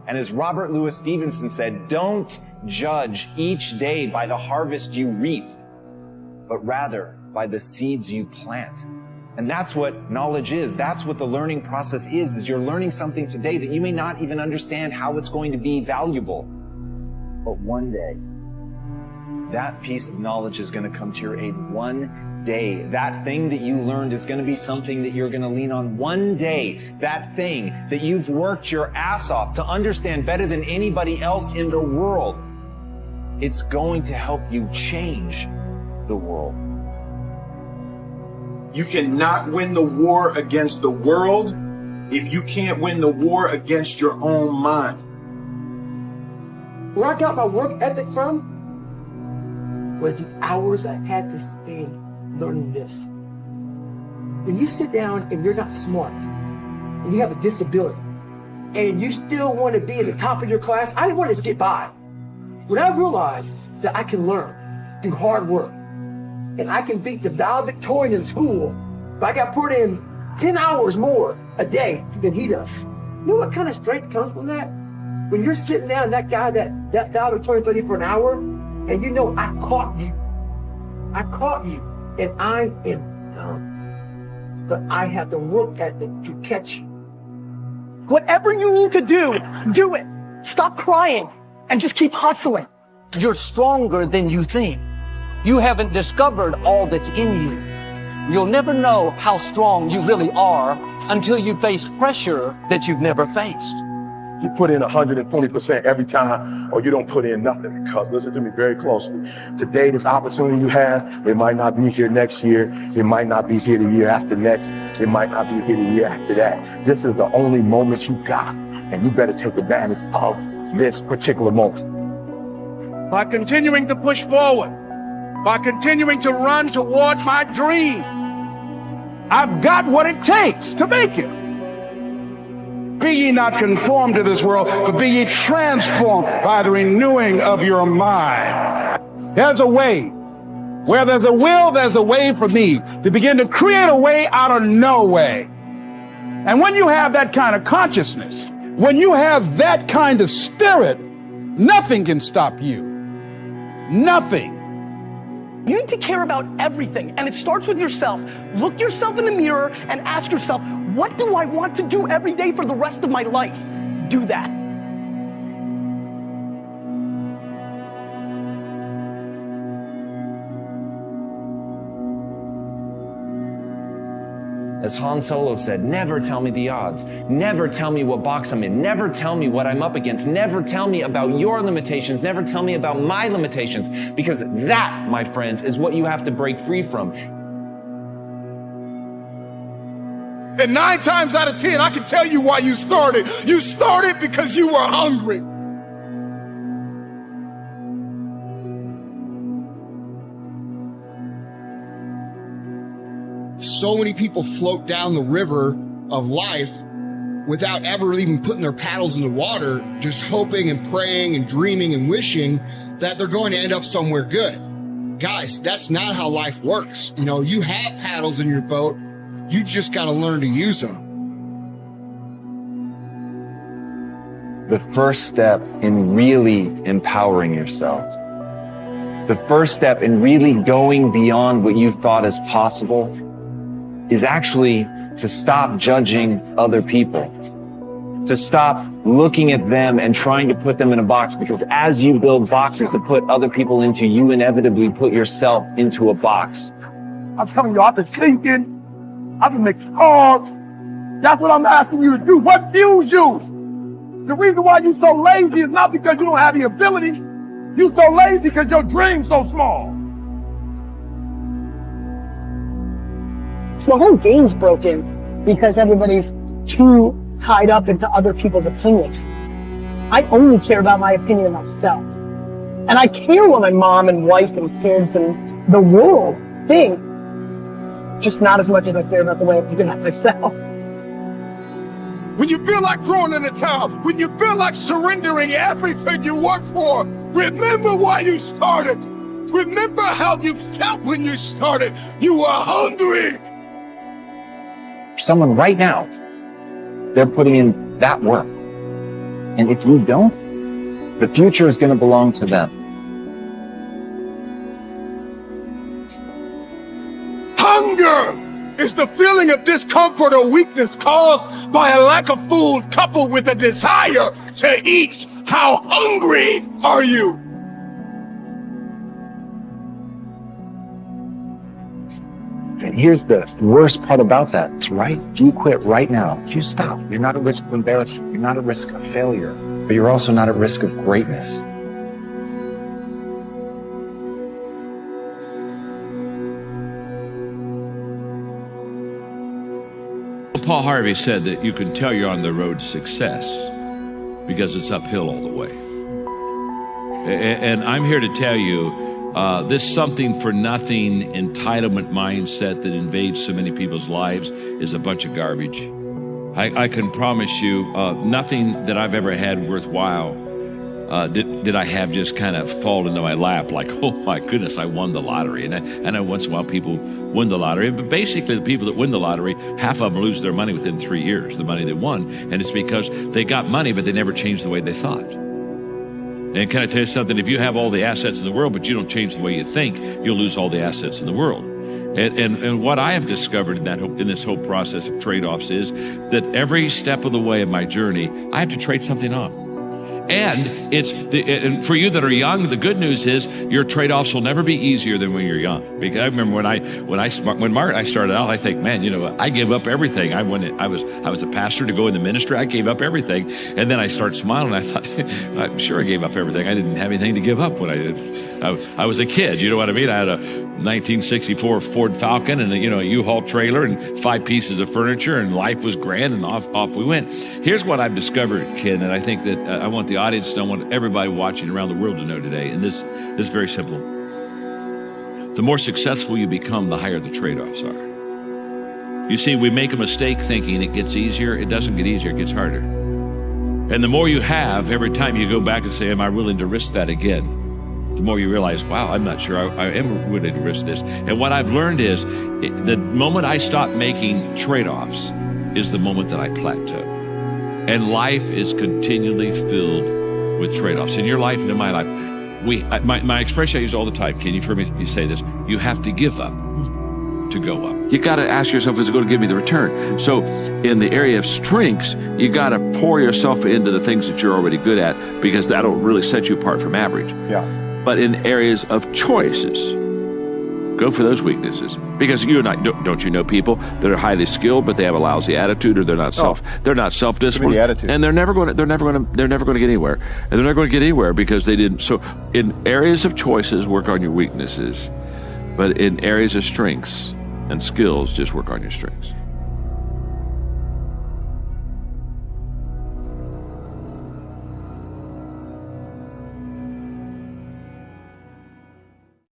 And as Robert Louis Stevenson said, don't judge each day by the harvest you reap, but rather by the seeds you plant. And that's what knowledge is. That's what the learning process is you're learning something today that you may not even understand how it's going to be valuable. But one day, that piece of knowledge is going to come to your aid. One day, that thing that you learned is going to be something that you're going to lean on. One day, that thing that you've worked your ass off to understand better than anybody else in the world, it's going to help you change the world. You cannot win the war against the world if you can't win the war against your own mind. Where I got my work ethic from was the hours I had to spend learning this. When you sit down and you're not smart, and you have a disability, and you still want to be at the top of your class, I didn't want to just get by. When I realized that I can learn through hard work, and I can beat the valedictorian in school, but I got put in 10 hours more a day than he does. You know what kind of strength comes from that? When you're sitting down and that guy, that valedictorian studied for an hour, and you know, I caught you, and I am done. But I have the work ethic to catch you. Whatever you need to do it. Stop crying and just keep hustling. You're stronger than you think. You haven't discovered all that's in you. You'll never know how strong you really are until you face pressure that you've never faced. You put in 120% every time, or you don't put in nothing. Because listen to me very closely. Today, this opportunity you have, it might not be here next year. It might not be here the year after next. It might not be here the year after that. This is the only moment you got, and you better take advantage of this particular moment. By continuing to push forward, by continuing to run toward my dream, I've got what it takes to make it. Be ye not conformed to this world, but be ye transformed by the renewing of your mind. There's a way. Where there's a will, there's a way for me to begin to create a way out of no way. And when you have that kind of consciousness, when you have that kind of spirit, nothing can stop you. Nothing. You need to care about everything, and it starts with yourself. Look yourself in the mirror and ask yourself, what do I want to do every day for the rest of my life? Do that. As Han Solo said, never tell me the odds. Never tell me what box I'm in. Never tell me what I'm up against. Never tell me about your limitations. Never tell me about my limitations. Because that, my friends, is what you have to break free from. And 9 times out of 10, I can tell you why you started. You started because you were hungry. So many people float down the river of life without ever even putting their paddles in the water, just hoping and praying and dreaming and wishing that they're going to end up somewhere good. Guys, that's not how life works. You know, you have paddles in your boat. You just got to learn to use them. The first step in really empowering yourself, the first step in really going beyond what you thought is possible, is actually to stop judging other people, to stop looking at them and trying to put them in a box, because as you build boxes to put other people into, you inevitably put yourself into a box. I'm telling you, I've been thinking, I've been making calls. That's what I'm asking you to do. What fuels you? The reason why you're so lazy is not because you don't have the ability. You're so lazy because your dream's so small. The whole game's broken because everybody's too tied up into other people's opinions. I only care about my opinion of myself. And I care what my mom and wife and kids and the world think, just not as much as I care about the way I'm looking at myself. When you feel like throwing in the towel, when you feel like surrendering everything you worked for, remember why you started. Remember how you felt when you started. You were hungry. Someone right now, they're putting in that work. And if you don't, the future is going to belong to them. Hunger is the feeling of discomfort or weakness caused by a lack of food coupled with a desire to eat. How hungry are you? And here's the worst part about that, right? If you quit right now, if you stop, you're not at risk of embarrassment, you're not at risk of failure, but you're also not at risk of greatness. Paul Harvey said that you can tell you're on the road to success because it's uphill all the way. And I'm here to tell you, this something for nothing entitlement mindset that invades so many people's lives is a bunch of garbage. I can promise you, nothing that I've ever had worthwhile did I have just kind of fall into my lap like, oh my goodness, I won the lottery. And I know once in a while people win the lottery, but basically the people that win the lottery, half of them lose their money within 3 years, the money they won. And it's because they got money, but they never changed the way they thought. And can I tell you something? If you have all the assets in the world, but you don't change the way you think, you'll lose all the assets in the world. And what I have discovered in this whole process of trade-offs is that every step of the way of my journey, I have to trade something off. And and for you that are young, the good news is your trade-offs will never be easier than when you're young. Because I remember when Mark and I started out, I think, man, I gave up everything. I was a pastor to go in the ministry. I gave up everything, and then I started smiling. And I thought, I'm sure I gave up everything. I didn't have anything to give up when I did. I was a kid. You know what I mean? I had a 1964 Ford Falcon and a U-Haul trailer and 5 pieces of furniture, and life was grand, and off we went. Here's what I've discovered, Ken, and I think that I want the audience to know, I want everybody watching around the world to know today, and this is very simple. The more successful you become, the higher the trade-offs are. You see, we make a mistake thinking it gets easier. It doesn't get easier, it gets harder. And the more you have, every time you go back and say, am I willing to risk that again? The more you realize, wow, I'm not sure I am willing to risk this. And what I've learned is the moment I stop making trade-offs is the moment that I plateau. And life is continually filled with trade-offs. In your life and in my life, my expression I use all the time, Ken, you've heard me say this, you have to give up to go up. You got to ask yourself, is it going to give me the return? So in the area of strengths, you got to pour yourself into the things that you're already good at, because that'll really set you apart from average. Yeah. But in areas of choices, go for those weaknesses, because you and I don't you know people that are highly skilled but they have a lousy attitude, or they're not self-disciplined, and they're never going to get anywhere, and they're never going to get anywhere because they didn't. So in areas of choices, work on your weaknesses, but in areas of strengths and skills, just work on your strengths.